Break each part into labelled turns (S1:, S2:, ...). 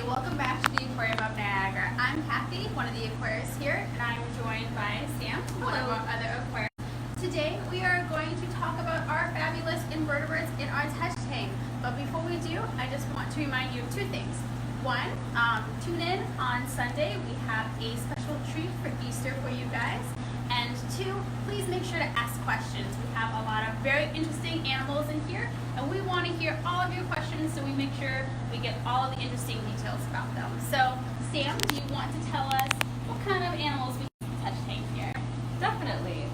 S1: welcome back to the Aquarium of Niagara. I'm Kathy, one of the aquarists here, and I'm joined by Sam, one of our other aquarists. Today we are going to talk about our fabulous invertebrates in our touch tank. But before we do, I just want to remind you of two things. One, tune in on Sunday. We have a special treat for Easter for you guys. And two, please make sure to ask questions. We have a lot of very interesting animals in here, and we want to hear all of your questions so we make sure we get all of the interesting details about them. So, Sam, do you want to tell us what kind of animals we can touch tank here?
S2: Definitely.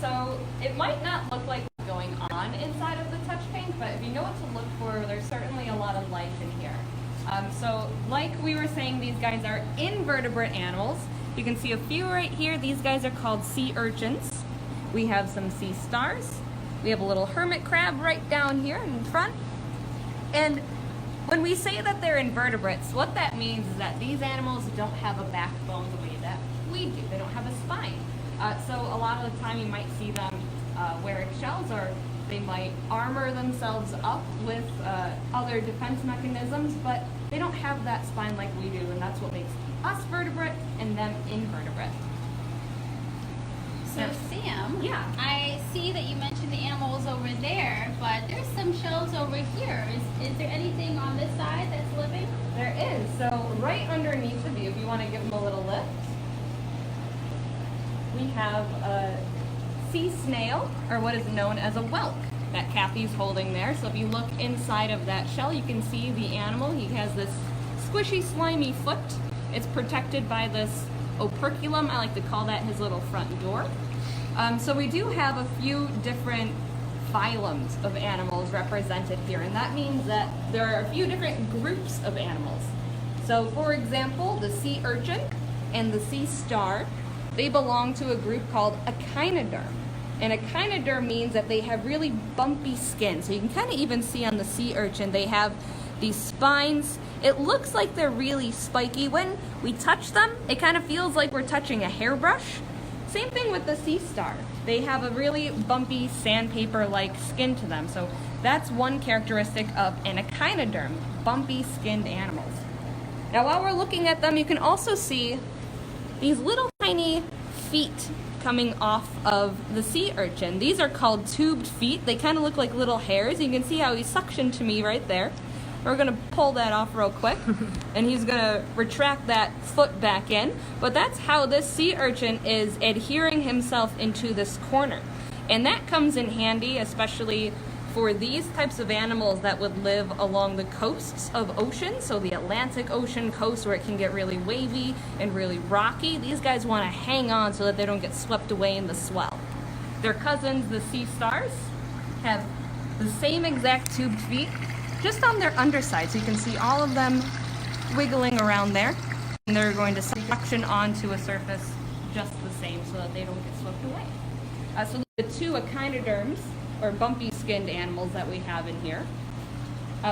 S2: So it might not look like what's going on inside of the touch tank, but if you know what to look for, there's certainly a lot of life in here. So like we were saying, these guys are invertebrate animals. You can see a few right here. These guys are called sea urchins. We have some sea stars. We have a little hermit crab right down here in front. And when we say that they're invertebrates, what that means is that these animals don't have a backbone the way that we do. They don't have a spine. So a lot of the time you might see them wearing shells, or they might armor themselves up with other defense mechanisms, but they don't have that spine like we do, and that's what makes us vertebrate and them invertebrate.
S1: So Sam,
S2: yeah,
S1: I see that you mentioned the animals over there, but there's some shells over here. Is there anything on this side that's living?
S2: There is. So right underneath of you, if you want to give them a little lift, we have a sea snail, or what is known as a whelk, that Kathy's holding there. So if you look inside of that shell, you can see the animal. He has this squishy, slimy foot. It's protected by this operculum. I like to call that his little front door. So we do have a few different phylums of animals represented here, and that means that there are a few different groups of animals. So for example, the sea urchin and the sea star, they belong to a group called echinoderm. And echinoderm means that they have really bumpy skin. So you can kind of even see on the sea urchin, they have these spines. It looks like they're really spiky. When we touch them, it kind of feels like we're touching a hairbrush. Same thing with the sea star. They have a really bumpy sandpaper-like skin to them. So that's one characteristic of an echinoderm, bumpy skinned animals. Now while we're looking at them, you can also see these little tiny feet coming off of the sea urchin. These are called tubed feet. They kind of look like little hairs. You can see how he suctioned to me right there. We're going to pull that off real quick, and he's going to retract that foot back in. But that's how this sea urchin is adhering himself into this corner. And that comes in handy, especially for these types of animals that would live along the coasts of oceans. So the Atlantic Ocean coast, where it can get really wavy and really rocky. These guys want to hang on so that they don't get swept away in the swell. Their cousins, the sea stars, have the same exact tubed feet, just on their underside. So you can see all of them wiggling around there. And they're going to suction onto a surface just the same so that they don't get swept away. So the two echinoderms, or bumpy skinned animals that we have in here.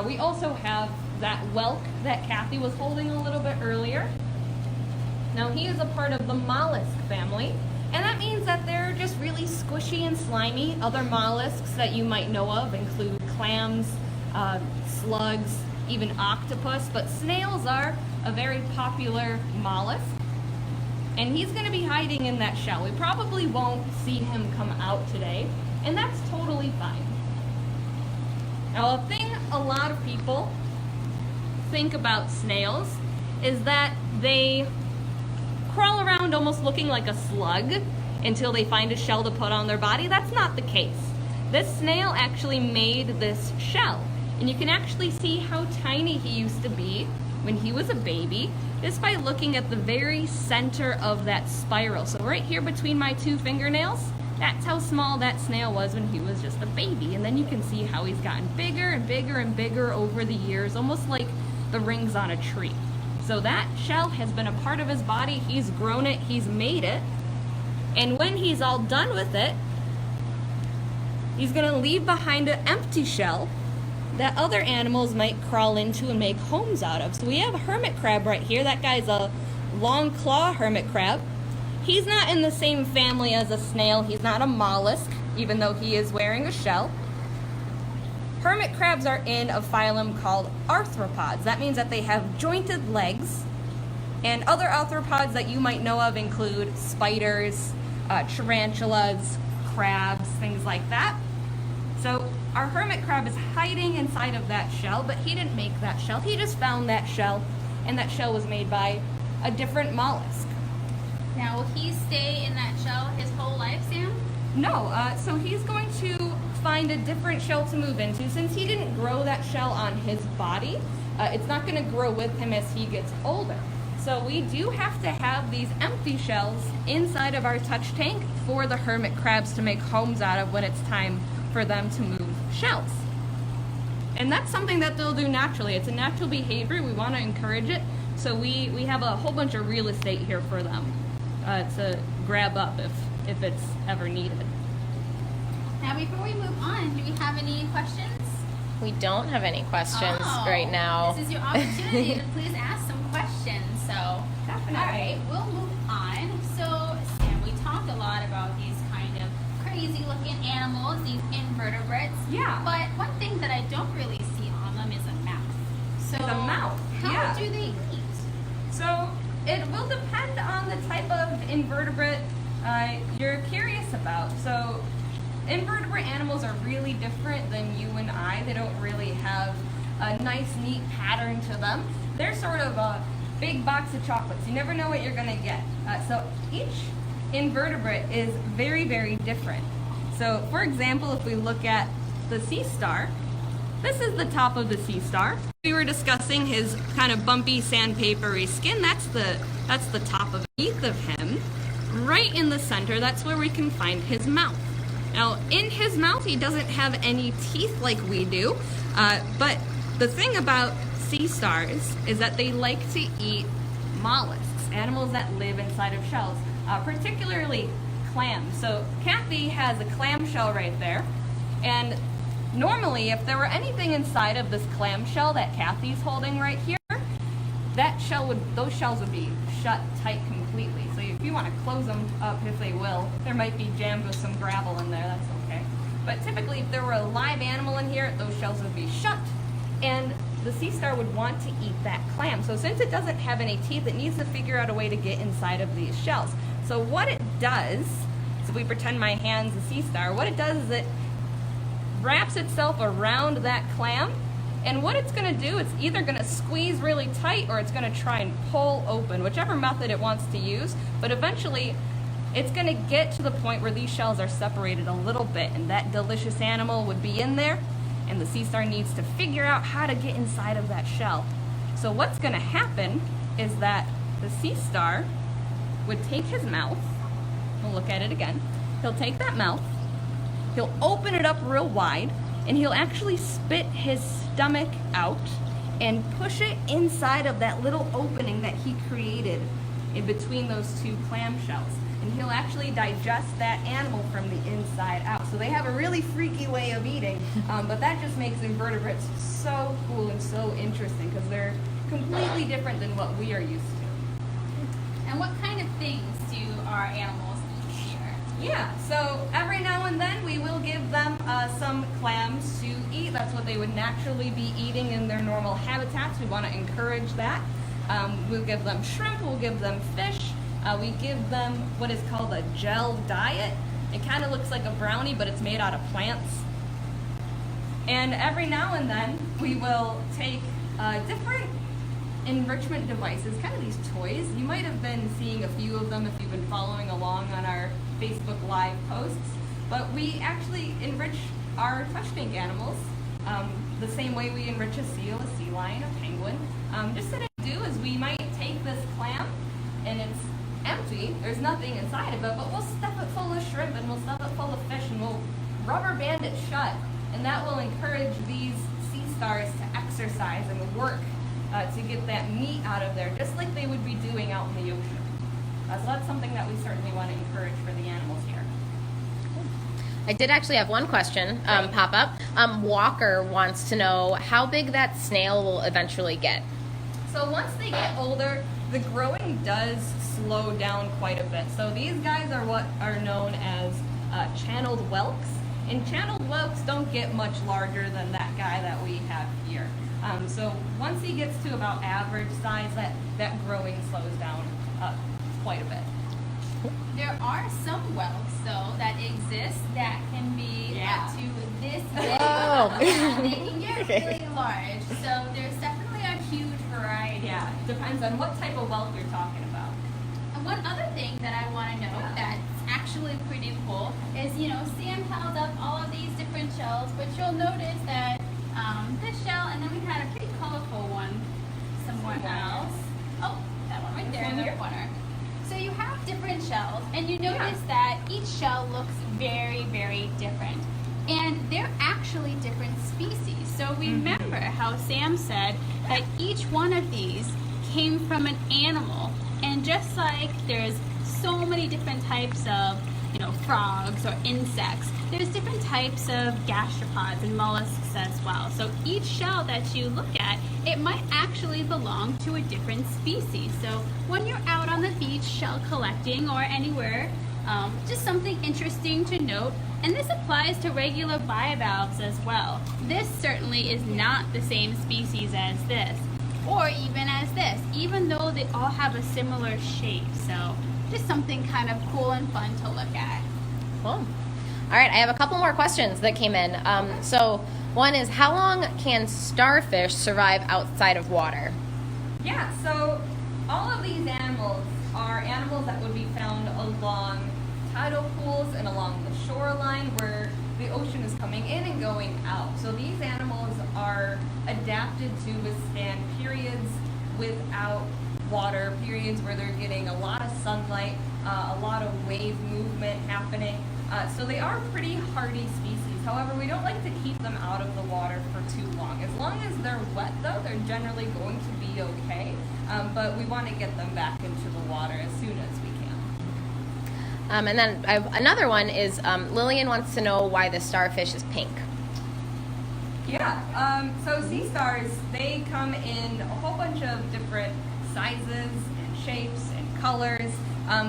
S2: We also have that whelk that Kathy was holding a little bit earlier. Now he is a part of the mollusk family, and that means that they're just really squishy and slimy. Other mollusks that you might know of include clams, slugs, even octopus, but snails are a very popular mollusk. And he's going to be hiding in that shell. We probably won't see him come out today, and that's totally fine. Now, a thing a lot of people think about snails is that they crawl around almost looking like a slug until they find a shell to put on their body. That's not the case. This snail actually made this shell, and you can actually see how tiny he used to be when he was a baby just by looking at the very center of that spiral. So right here between my two fingernails, that's how small that snail was when he was just a baby. And then you can see how he's gotten bigger and bigger and bigger over the years, almost like the rings on a tree. So that shell has been a part of his body. He's grown it, he's made it. And when he's all done with it, he's gonna leave behind an empty shell that other animals might crawl into and make homes out of. So we have a hermit crab right here. That guy's a long claw hermit crab. He's not in the same family as a snail. He's not a mollusk, even though he is wearing a shell. hermit crabs are in a phylum called arthropods. That means that they have jointed legs. And other arthropods that you might know of include spiders, tarantulas, crabs, things like that. So our hermit crab is hiding inside of that shell, but he didn't make that shell. He just found that shell, and that shell was made by a different mollusk.
S1: Now, will he stay in that shell his whole life, Sam?
S2: No, so he's going to find a different shell to move into. Since he didn't grow that shell on his body, it's not going to grow with him as he gets older. So we do have to have these empty shells inside of our touch tank for the hermit crabs to make homes out of when it's time for them to move shells. And that's something that they'll do naturally. It's a natural behavior. We want to encourage it. So we have a whole bunch of real estate here for them to grab up if it's ever needed.
S1: Now, before we move on, do we have any questions?
S3: We don't have any questions right now.
S1: This is your opportunity to please ask some questions. So,
S2: Definitely.
S1: All right, we'll move on. So, Sam, we talked a lot about these kind of crazy-looking animals, these invertebrates.
S2: Yeah.
S1: But one thing that I don't really see on them is a mouth. So,
S2: The mouth,
S1: how
S2: yeah.
S1: do they eat?
S2: So it will depend on the type of invertebrate you're curious about. So invertebrate animals are really different than you and I. They don't really have a nice, neat pattern to them. They're sort of a big box of chocolates. You never know what you're going to get. So each invertebrate is very, very different. So for example, if we look at the sea star, this is the top of the sea star. We were discussing his kind of bumpy, sandpapery skin. That's the top of him. Right in the center, that's where we can find his mouth. Now, in his mouth, he doesn't have any teeth like we do, but the thing about sea stars is that they like to eat mollusks, animals that live inside of shells, particularly clams. So Kathy has a clam shell right there, and normally if there were anything inside of this clam shell that Kathy's holding right here, those shells would be shut tight completely. So if you want to close them up, if they will, there might be jammed with some gravel in there, that's okay. But typically if there were a live animal in here, those shells would be shut, and the sea star would want to eat that clam. So since it doesn't have any teeth, it needs to figure out a way to get inside of these shells. So what it does, so if we pretend my hand's a sea star, what it does is it wraps itself around that clam, and what it's going to do, it's either going to squeeze really tight or it's going to try and pull open, whichever method it wants to use. But eventually it's going to get to the point where these shells are separated a little bit, and that delicious animal would be in there, and the sea star needs to figure out how to get inside of that shell. So what's going to happen is that the sea star would take his mouth, we'll look at it again, he'll take that mouth, he'll open it up real wide, and he'll actually spit his stomach out and push it inside of that little opening that he created in between those two clam shells. And he'll actually digest that animal from the inside out. So they have a really freaky way of eating, but that just makes invertebrates so cool and so interesting because they're completely different than what we are used to.
S1: And what kind of things do our animals eat here?
S2: Yeah, so every now and then we will give them some clams to eat. That's what they would naturally be eating in their normal habitats. We want to encourage that. We'll give them shrimp, we'll give them fish. We give them what is called a gel diet. It kind of looks like a brownie, but it's made out of plants. And every now and then we will take different enrichment devices, kind of these toys. You might have been seeing a few of them if you've been following along on our Facebook Live posts, but we actually enrich our touch tank animals the same way we enrich a seal, a sea lion, a penguin. Just what I do is we might take this clam and it's empty, there's nothing inside of it, but we'll stuff it full of shrimp and we'll stuff it full of fish and we'll rubber band it shut, and that will encourage these sea stars to exercise and work to get that meat out of there, just like they would be doing out in the ocean. So that's something that we certainly want to encourage for the animals here.
S3: I did actually have one question pop up. Walker wants to know how big that snail will eventually get.
S2: So once they get older, the growing does slow down quite a bit. So these guys are what are known as channeled whelks. And channeled whelks don't get much larger than that guy that we have here. So once he gets to about average size, that growing slows down quite a bit.
S1: There are some whelks, though, that exist that can be up to this big.
S3: Oh.
S1: And they can get really large. So there's definitely a huge variety.
S2: Yeah, depends on what type of whelk you're talking about.
S1: And one other thing that I want to note that's actually pretty cool is, Sam held up all of these different shells, but you'll notice that this shell, and then we had a pretty colorful one somewhere else. Oh, that one right there in the corner. So you have different shells, and you notice that each shell looks very, very different. And they're actually different species. So remember how Sam said that each one of these came from an animal. And just like there's so many different types of, frogs or insects, there's different types of gastropods and mollusks as well. So each shell that you look at, it might actually belong to a different species. So when you're out on the beach shell collecting or anywhere, just something interesting to note. And this applies to regular bivalves as well. This certainly is not the same species as this, or even as this, even though they all have a similar shape. So just something kind of cool and fun to look at.
S3: Cool. All right, I have a couple more questions that came in. So one is, how long can starfish survive outside of water?
S2: Yeah, so all of these animals are animals that would be found along tidal pools and along the shoreline where the ocean is coming in and going out. So these animals are adapted to withstand periods without water, periods where they're getting a lot of sunlight, a lot of wave movement happening. So they are pretty hardy species. However, we don't like to keep them out of the water for too long. As long as they're wet, though, they're generally going to be okay. But we want to get them back into the water as soon as we can.
S3: And then I have another one is, Lillian wants to know why the starfish is pink.
S2: Yeah, so sea stars, they come in a whole bunch of different sizes and shapes and colors.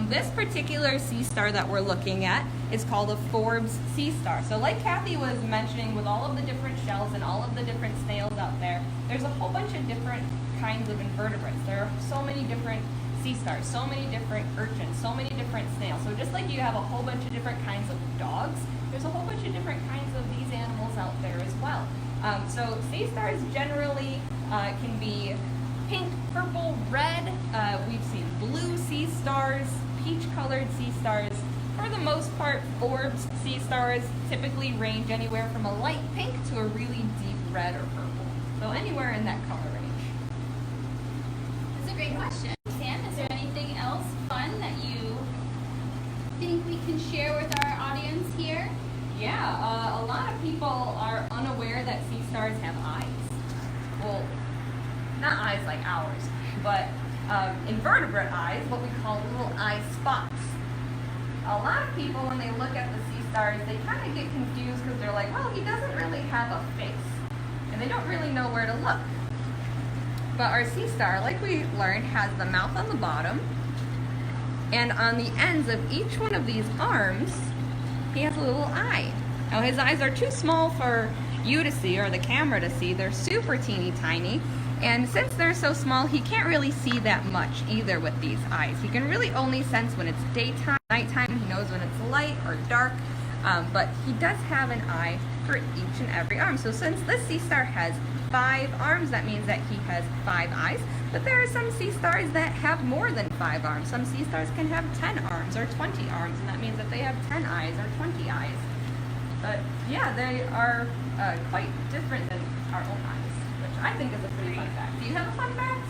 S2: This particular sea star that we're looking at is called a Forbes sea star. So like Kathy was mentioning, with all of the different shells and all of the different snails out there, there's a whole bunch of different kinds of invertebrates. There are so many different sea stars, so many different urchins, so many different snails. So just like you have a whole bunch of different kinds of dogs, there's a whole bunch of different kinds of these animals out there as well. So sea stars generally can be pink, purple, red. We've seen blue sea stars, peach-colored sea stars. For the most part, Forbes sea stars typically range anywhere from a light pink to a really deep red or purple. So anywhere in that color range.
S1: That's a great question. Sam, is there anything else fun that you think we can share with our audience here?
S2: Yeah, a lot of people are unaware that sea stars have eyes. Well, not eyes like ours, but invertebrate eyes, what we call little eye spots. A lot of people, when they look at the sea stars, they kind of get confused because they're like, well, he doesn't really have a face. And they don't really know where to look. But our sea star, like we learned, has the mouth on the bottom. And on the ends of each one of these arms, he has a little eye. Now his eyes are too small for you to see or the camera to see. They're super teeny tiny. And since they're so small, he can't really see that much either with these eyes. He can really only sense when it's daytime, nighttime. He knows when it's light or dark. But he does have an eye for each and every arm. So since this sea star has 5 arms, that means that he has 5 eyes. But there are some sea stars that have more than 5 arms. Some sea stars can have 10 arms or 20 arms, and that means that they have 10 eyes or 20 eyes. But yeah, they are quite different than our own eyes, which I think is a pretty fun fact. Do you have a fun fact?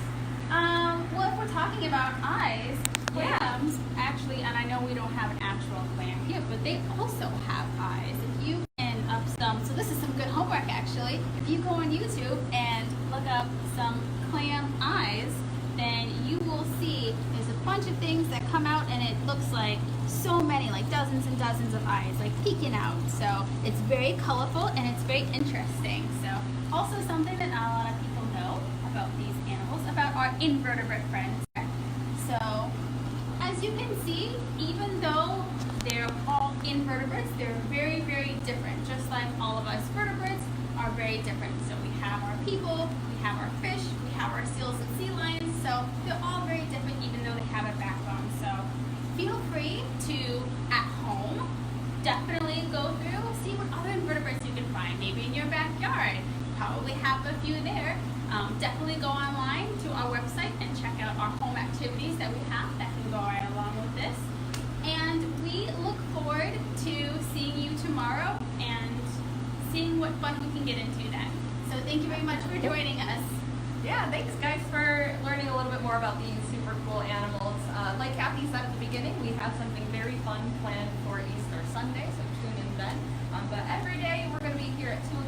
S1: Well, if we're talking about eyes, clams actually, and I know we don't have an actual clam here, but they also have eyes. If you can so this is some good homework actually. If you go on YouTube and look up some clam eyes, then you will see there's a bunch of things that come out, and it looks like so many, like dozens and dozens of eyes, like peeking out. So it's very colorful and it's very interesting. So also something that not a lot of people know about these animals, about our invertebrate friends. So as you can see, even though they're all invertebrates, they're very, very different. very different. So we have our people, we have our fish, we have our seals and sea lions. So they're all very different even though they have a backbone. So feel free to, at home, definitely go through, see what other invertebrates you can find. Maybe in your backyard. Probably have a few there. Definitely go online to our website and check out our home activities that we have that can go right along with this. And we look forward to seeing you tomorrow and seeing what fun we can get into then. So thank you very much for joining us.
S2: Yeah, thanks guys for learning a little bit more about these super cool animals. Like Kathy said at the beginning, we have something very fun planned for Easter Sunday, so tune in then. But every day we're going to be here at 2